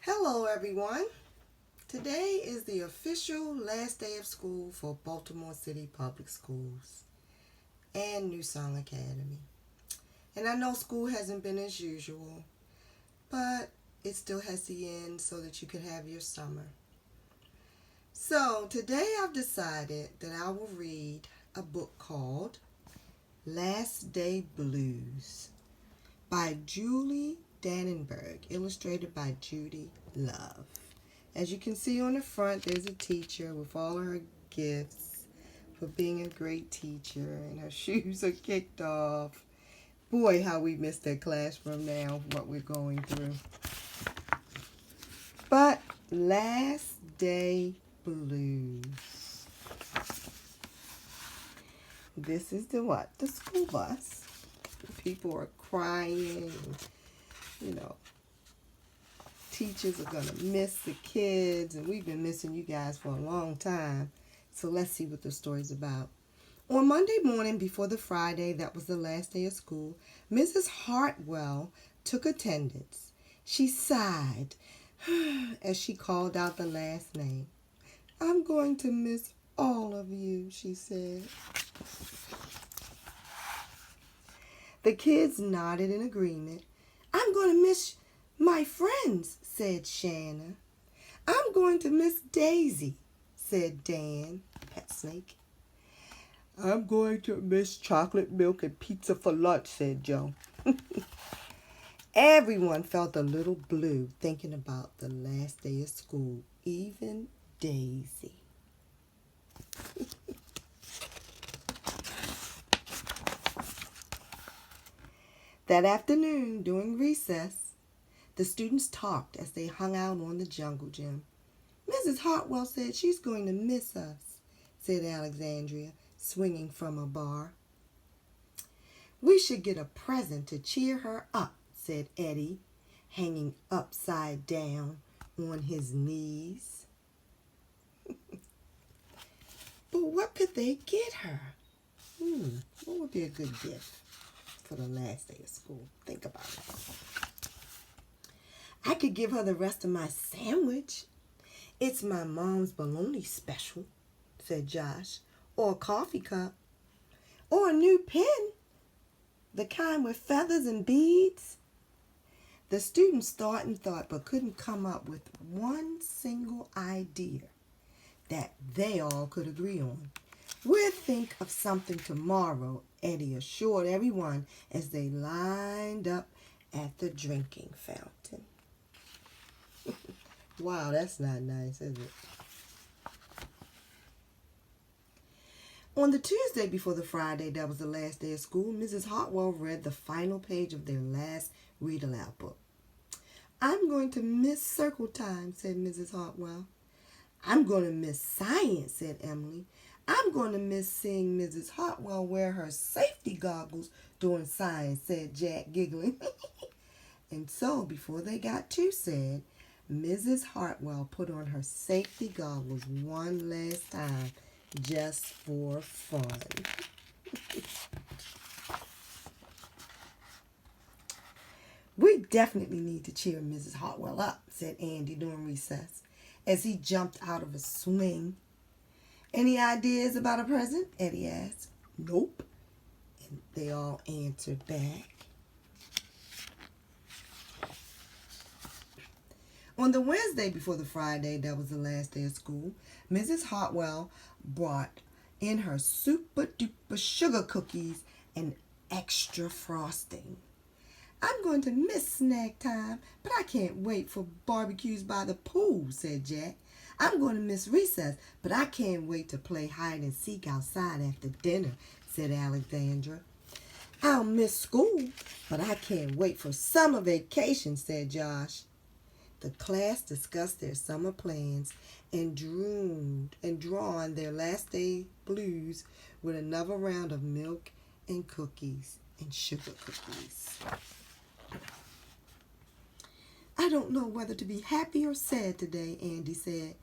Hello, everyone. Today is the official last day of school for Baltimore City Public Schools and New Song Academy. And I know school hasn't been as usual, but it still has to end so that you can have your summer. So today I've decided that I will read a book called Last Day Blues by Julie Dannenberg, illustrated by Judy Love. As you can see on the front, there's a teacher with all her gifts for being a great teacher, and her shoes are kicked off. Boy, how we miss that classroom now, what we're going through. But Last Day Blues. This is the school bus. People are crying, teachers are going to miss the kids, and we've been missing you guys for a long time. So let's see what the story's about. On Monday morning before the Friday that was the last day of school, Mrs. Hartwell took attendance. She sighed as she called out the last name. "I'm going to miss all of you," she said. The kids nodded in agreement. "I'm going to miss my friends," said Shanna. "I'm going to miss Daisy," said Dan, pet snake. "I'm going to miss chocolate milk and pizza for lunch," said Joe. Everyone felt a little blue thinking about the last day of school, even Daisy. That afternoon, during recess, the students talked as they hung out on the jungle gym. "Mrs. Hartwell said she's going to miss us," said Alexandria, swinging from a bar. "We should get a present to cheer her up," said Eddie, hanging upside down on his knees. But what could they get her? What would be a good gift for the last day of school? Think about it. "I could give her the rest of my sandwich. It's my mom's bologna special," said Josh. "Or a coffee cup. Or a new pen. The kind with feathers and beads." The students thought and thought, but couldn't come up with one single idea that they all could agree on. "We'll think of something tomorrow," Eddie assured everyone as they lined up at the drinking fountain. Wow, that's not nice, is it? On the Tuesday before the Friday that was the last day of school, Mrs. Hartwell read the final page of their last read-aloud book. "I'm going to miss circle time," said Mrs. Hartwell. "I'm going to miss science," said Emily. "I'm going to miss seeing Mrs. Hartwell wear her safety goggles during science," said Jack, giggling. And so, before they got too sad, Mrs. Hartwell put on her safety goggles one last time, just for fun. "We definitely need to cheer Mrs. Hartwell up," said Andy during recess, as he jumped out of a swing. "Any ideas about a present?" Eddie asked. "Nope," and they all answered back. On the Wednesday before the Friday that was the last day of school, Mrs. Hartwell brought in her super duper sugar cookies and extra frosting. "I'm going to miss snack time, but I can't wait for barbecues by the pool," said Jack. "I'm going to miss recess, but I can't wait to play hide and seek outside after dinner," said Alexandra. "I'll miss school, but I can't wait for summer vacation," said Josh. The class discussed their summer plans and drawn their last day blues with another round of milk and cookies and sugar cookies. "I don't know whether to be happy or sad today," Andy said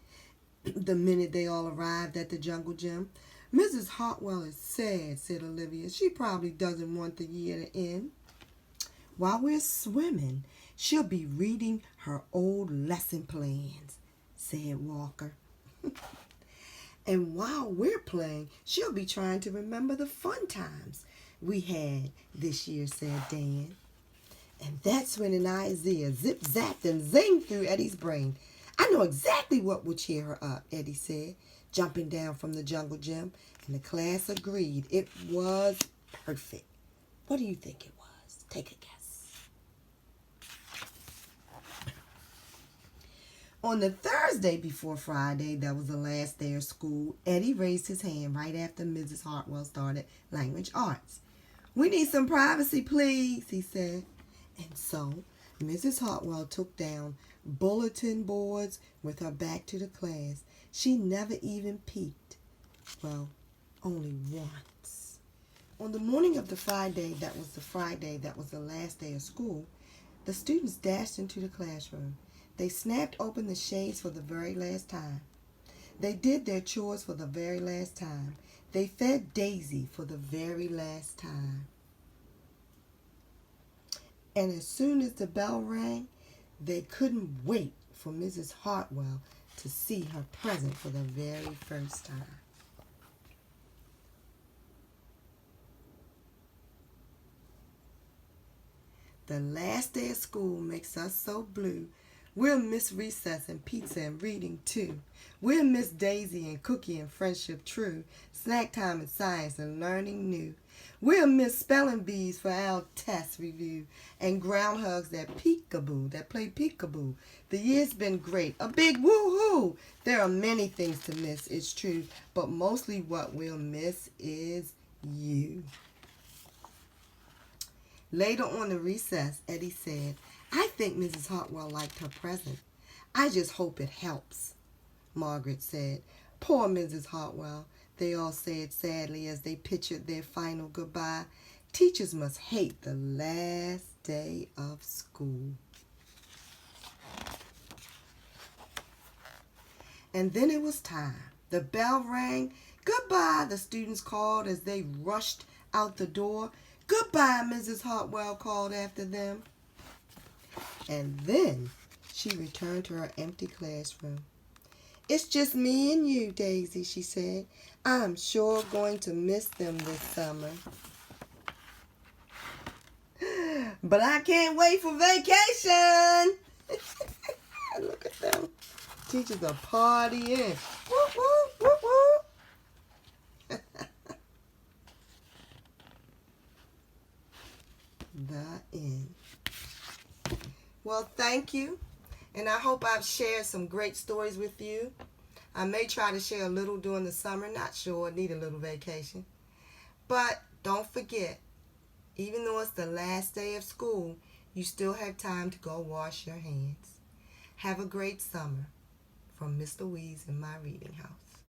the minute they all arrived at the jungle gym. "Mrs. Hartwell is sad," said Olivia. "She probably doesn't want the year to end." "While we're swimming, She'll be reading her old lesson plans, said Walker. And while we're playing, she'll be trying to remember the fun times we had this year, said Dan. And that's when an idea zip-zapped and zinged through Eddie's brain. I know exactly what will cheer her up, Eddie said, jumping down from the jungle gym, and the class agreed. It was perfect. What do you think it was? Take a guess. On the Thursday before Friday, that was the last day of school, Eddie raised his hand right after Mrs. Hartwell started language arts. We need some privacy, please, he said. And so, Mrs. Hartwell took down bulletin boards with her back to the class. She never even peeked. Well, only once. On the morning of the Friday that was the last day of school, the students dashed into the classroom. They snapped open the shades for the very last time. They did their chores for the very last time. They fed Daisy for the very last time. And as soon as the bell rang, they couldn't wait for Mrs. Hartwell to see her present for the very first time. The last day of school makes us so blue. We'll miss recess and pizza and reading too. We'll miss Daisy and Cookie and friendship true. Snack time and science and learning new. We'll miss spelling bees for our test review and groundhogs that play peekaboo. The year's been great, a big woo-hoo. There are many things to miss, it's true, but mostly what we'll miss is you. Later on in recess, Eddie said, I think Mrs. Hartwell liked her present. I just hope it helps, Margaret said. Poor Mrs. Hartwell, they all said sadly as they pictured their final goodbye. Teachers must hate the last day of school. And then it was time. The bell rang. Goodbye, the students called as they rushed out the door. Goodbye, Mrs. Hartwell called after them. And then she returned to her empty classroom. It's just me and you, Daisy, she said. I'm sure going to miss them this summer. But I can't wait for vacation. Look at them. Teachers are partying. Woo, woo, woo, woo. The end. Well, thank you. And I hope I've shared some great stories with you. I may try to share a little during the summer. Not sure. Need a little vacation. But don't forget, even though it's the last day of school, you still have time to go wash your hands. Have a great summer. From Miss Louise in my reading house.